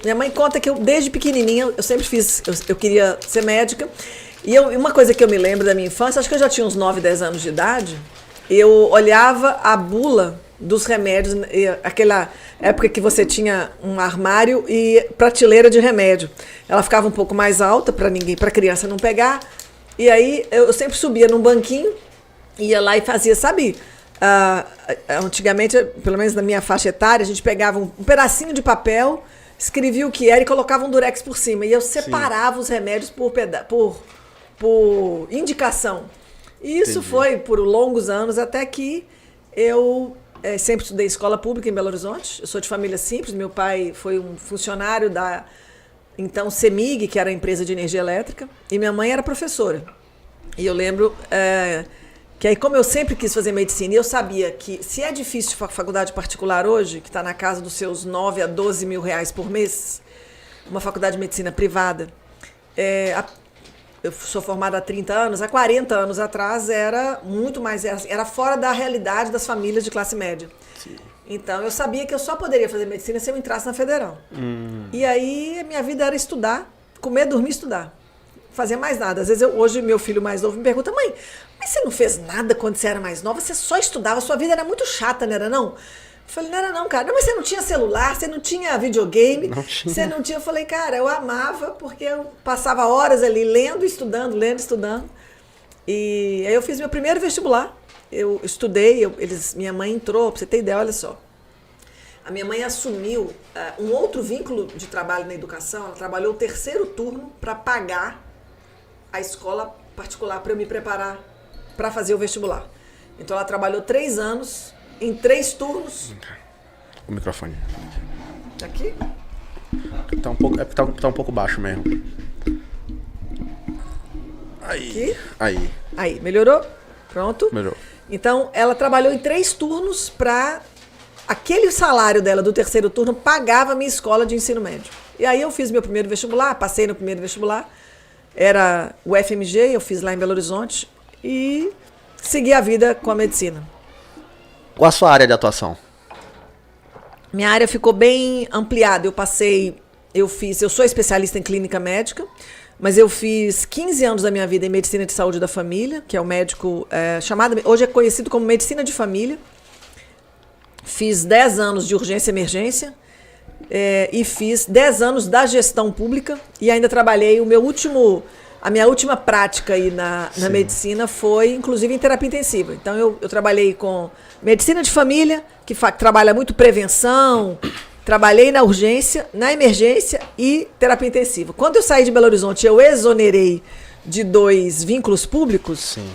Minha mãe conta que eu, desde pequenininha, eu sempre fiz, eu queria ser médica. E uma coisa que eu me lembro da minha infância, acho que eu já tinha uns 9, 10 anos de idade, eu olhava a bula dos remédios, aquela época que você tinha um armário e prateleira de remédio. Ela ficava um pouco mais alta para ninguém, para criança não pegar. E aí eu sempre subia num banquinho, ia lá e fazia, sabe? Antigamente, pelo menos na minha faixa etária, a gente pegava um pedacinho de papel, escrevia o que era e colocava um durex por cima. E eu separava Sim. os remédios por indicação. E isso Entendi. Foi por longos anos, até que eu sempre estudei escola pública em Belo Horizonte. Eu sou de família simples, meu pai foi um funcionário da então CEMIG, que era a empresa de energia elétrica, e minha mãe era professora. E eu lembro que aí, como eu sempre quis fazer medicina, e eu sabia que se é difícil faculdade particular hoje, que está na casa dos seus 9 a 12 mil reais por mês, uma faculdade de medicina privada, eu sou formada há 30 anos, há 40 anos atrás era muito mais, era fora da realidade das famílias de classe média. Sim. Então eu sabia que eu só poderia fazer medicina se eu entrasse na federal. E aí a minha vida era estudar, comer, dormir, estudar. Fazer mais nada. Às vezes hoje meu filho mais novo me pergunta: mãe, mas você não fez nada quando você era mais nova? Você só estudava, sua vida era muito chata, não era não? Eu falei: não era não, cara. Não, mas você não tinha celular, você não tinha videogame, você não tinha... Eu falei: cara, eu amava porque eu passava horas ali lendo, estudando. E aí eu fiz meu primeiro vestibular. Eu estudei, minha mãe entrou, pra você ter ideia, olha só. A minha mãe assumiu um outro vínculo de trabalho na educação. Ela trabalhou o 3º turno para pagar a escola particular para eu me preparar para fazer o vestibular. Então ela trabalhou 3 anos em 3 turnos. O microfone. Aqui? Tá um pouco baixo mesmo. Aqui? Aí, melhorou? Pronto? Melhorou. Então ela trabalhou em 3 turnos para... Aquele salário dela do 3º turno pagava a minha escola de ensino médio. E aí eu fiz meu primeiro vestibular, passei no primeiro vestibular. Era o FMG, eu fiz lá em Belo Horizonte. E segui a vida com a medicina. Qual a sua área de atuação? Minha área ficou bem ampliada. Eu sou especialista em clínica médica, mas eu fiz 15 anos da minha vida em medicina de saúde da família, que é o médico hoje é conhecido como medicina de família. Fiz 10 anos de urgência e emergência e fiz 10 anos da gestão pública e ainda trabalhei a minha última prática aí na medicina foi, inclusive, em terapia intensiva. Então, eu trabalhei com medicina de família, que trabalha muito prevenção, trabalhei na urgência, na emergência e terapia intensiva. Quando eu saí de Belo Horizonte, eu exonerei de 2 vínculos públicos. Sim.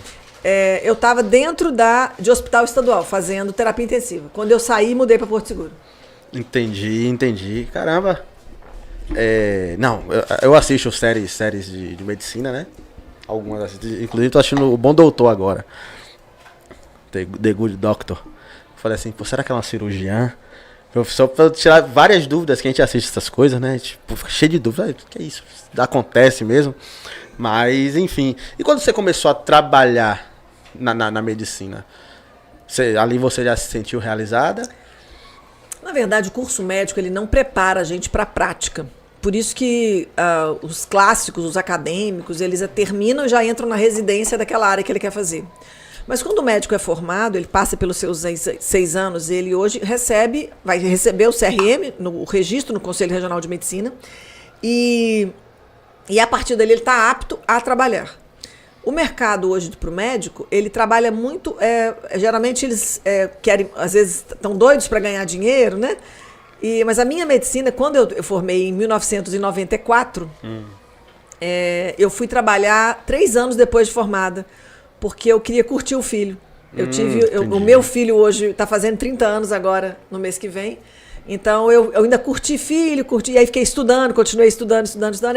Eu estava dentro de hospital estadual, fazendo terapia intensiva. Quando eu saí, mudei para Porto Seguro. Entendi. Caramba. Eu assisto séries de medicina, né? Algumas, inclusive tô assistindo O Bom Doutor agora. The Good Doctor. Falei assim, será que é uma cirurgiã? Só pra tirar várias dúvidas, que a gente assiste essas coisas, né? Tipo, fica cheio de dúvidas. O que é isso? Acontece mesmo? Mas, enfim. E quando você começou a trabalhar na medicina, ali você já se sentiu realizada? Na verdade, o curso médico ele não prepara a gente para a prática. Por isso que os clássicos, os acadêmicos, eles terminam e já entram na residência daquela área que ele quer fazer. Mas quando o médico é formado, ele passa pelos seus 6 anos, ele hoje vai receber o CRM, o registro no Conselho Regional de Medicina, e a partir dele ele está apto a trabalhar. O mercado hoje para o médico, ele trabalha muito, geralmente eles querem, às vezes estão doidos para ganhar dinheiro, né? Mas a minha medicina, quando eu formei em 1994, eu fui trabalhar 3 anos depois de formada, porque eu queria curtir o filho. O meu filho hoje está fazendo 30 anos agora, no mês que vem. Então, eu ainda curti filho, e aí fiquei estudando, continuei estudando.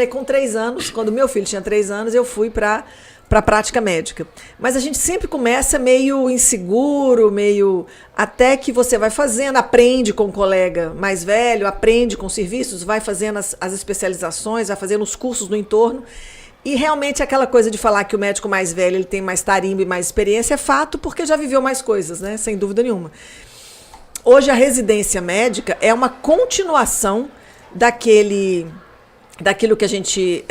Aí com 3 anos, quando meu filho tinha 3 anos, eu fui para a prática médica. Mas a gente sempre começa meio inseguro, até que você vai fazendo, aprende com um colega mais velho, aprende com serviços, vai fazendo as especializações, vai fazendo os cursos no entorno. E realmente aquela coisa de falar que o médico mais velho ele tem mais tarimbo e mais experiência é fato, porque já viveu mais coisas, né? Sem dúvida nenhuma. Hoje a residência médica é uma continuação daquilo que a gente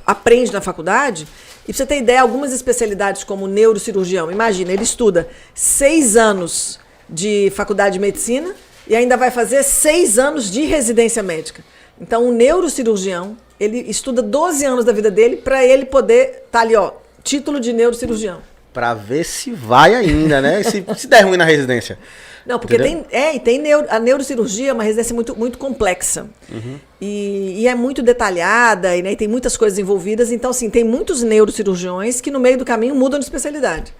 aprende na faculdade. E pra você ter ideia, algumas especialidades como neurocirurgião, imagina, ele estuda 6 anos de faculdade de medicina e ainda vai fazer 6 anos de residência médica. Então, o neurocirurgião, ele estuda 12 anos da vida dele para ele poder estar ali, ó, título de neurocirurgião. Pra ver se vai ainda, né? Se der ruim na residência. Não, porque a neurocirurgia é uma residência muito, muito complexa. Uhum. E é muito detalhada, e, né, e tem muitas coisas envolvidas. Então, assim, tem muitos neurocirurgiões que no meio do caminho mudam de especialidade.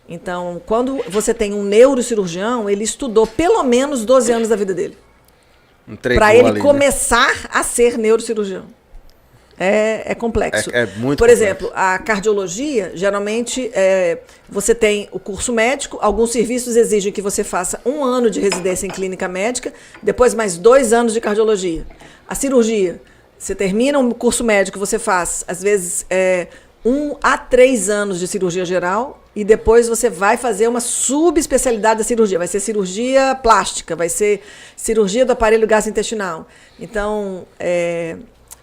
Então, quando você tem um neurocirurgião, ele estudou pelo menos 12 anos da vida dele. Para ele ali, começar, né, a ser neurocirurgião. É complexo. É muito Por complexo. exemplo, a cardiologia, geralmente, você tem o curso médico, alguns serviços exigem que você faça 1 ano de residência em clínica médica, depois mais 2 anos de cardiologia. A cirurgia, você termina um curso médico, você faz, às vezes, 1 a 3 anos de cirurgia geral, e depois você vai fazer uma subespecialidade da cirurgia. Vai ser cirurgia plástica, vai ser cirurgia do aparelho gastrointestinal. Então,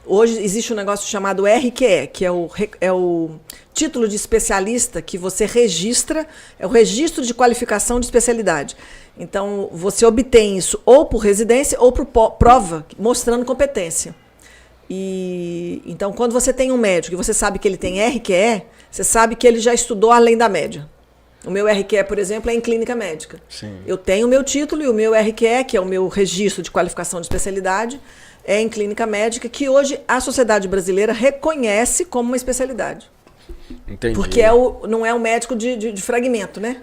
hoje existe um negócio chamado RQE, que é o título de especialista que você registra, é o registro de qualificação de especialidade. Então, você obtém isso ou por residência ou por prova, mostrando competência. Então, quando você tem um médico e você sabe que ele tem RQE, você sabe que ele já estudou além da média. O meu RQE, por exemplo, é em clínica médica. Sim. Eu tenho o meu título e o meu RQE, que é o meu registro de qualificação de especialidade, é em clínica médica, que hoje a sociedade brasileira reconhece como uma especialidade. Entendi. Porque não é um médico de fragmento, né?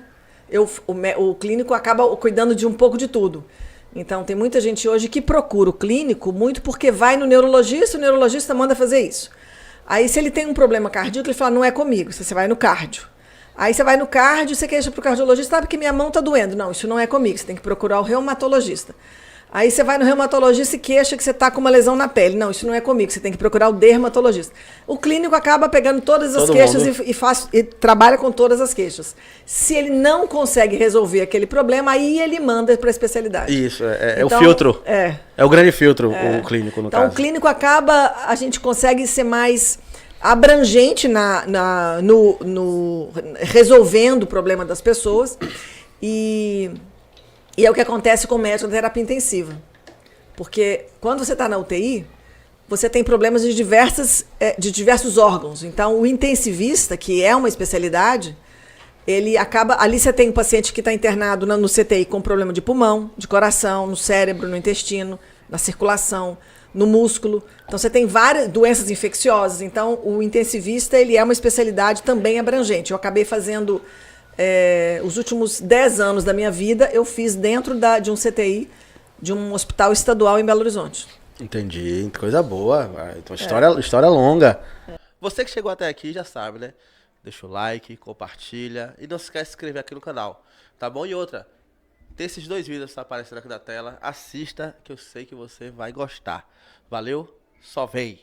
O clínico acaba cuidando de um pouco de tudo. Então, tem muita gente hoje que procura o clínico muito porque vai no neurologista, o neurologista manda fazer isso. Aí, se ele tem um problema cardíaco, ele fala, não é comigo, você vai no cardio. Aí você vai no cardio, você queixa pro cardiologista, sabe que minha mão tá doendo. Não, isso não é comigo, você tem que procurar o reumatologista. Aí você vai no reumatologista e queixa que você está com uma lesão na pele. Não, isso não é comigo, você tem que procurar o dermatologista. O clínico acaba pegando todas as queixas e trabalha com todas as queixas. Se ele não consegue resolver aquele problema, aí ele manda para a especialidade. Isso, então, o filtro. É o grande filtro, o clínico, no caso. Então, o clínico acaba, a gente consegue ser mais abrangente no resolvendo o problema das pessoas. E é o que acontece com o médico da terapia intensiva. Porque quando você está na UTI, você tem problemas de diversos órgãos. Então, o intensivista, que é uma especialidade, ele acaba... Ali você tem um paciente que está internado no CTI com problema de pulmão, de coração, no cérebro, no intestino, na circulação, no músculo. Então, você tem várias doenças infecciosas. Então, o intensivista, ele é uma especialidade também abrangente. Eu acabei fazendo... os últimos 10 anos da minha vida, eu fiz dentro de um CTI, de um hospital estadual em Belo Horizonte. Entendi, coisa boa. Então, história longa. Você que chegou até aqui já sabe, né? Deixa o like, compartilha e não se esquece de se inscrever aqui no canal, tá bom? E outra, tem esses 2 vídeos que tá aparecendo aqui na tela, assista que eu sei que você vai gostar. Valeu? Só vem!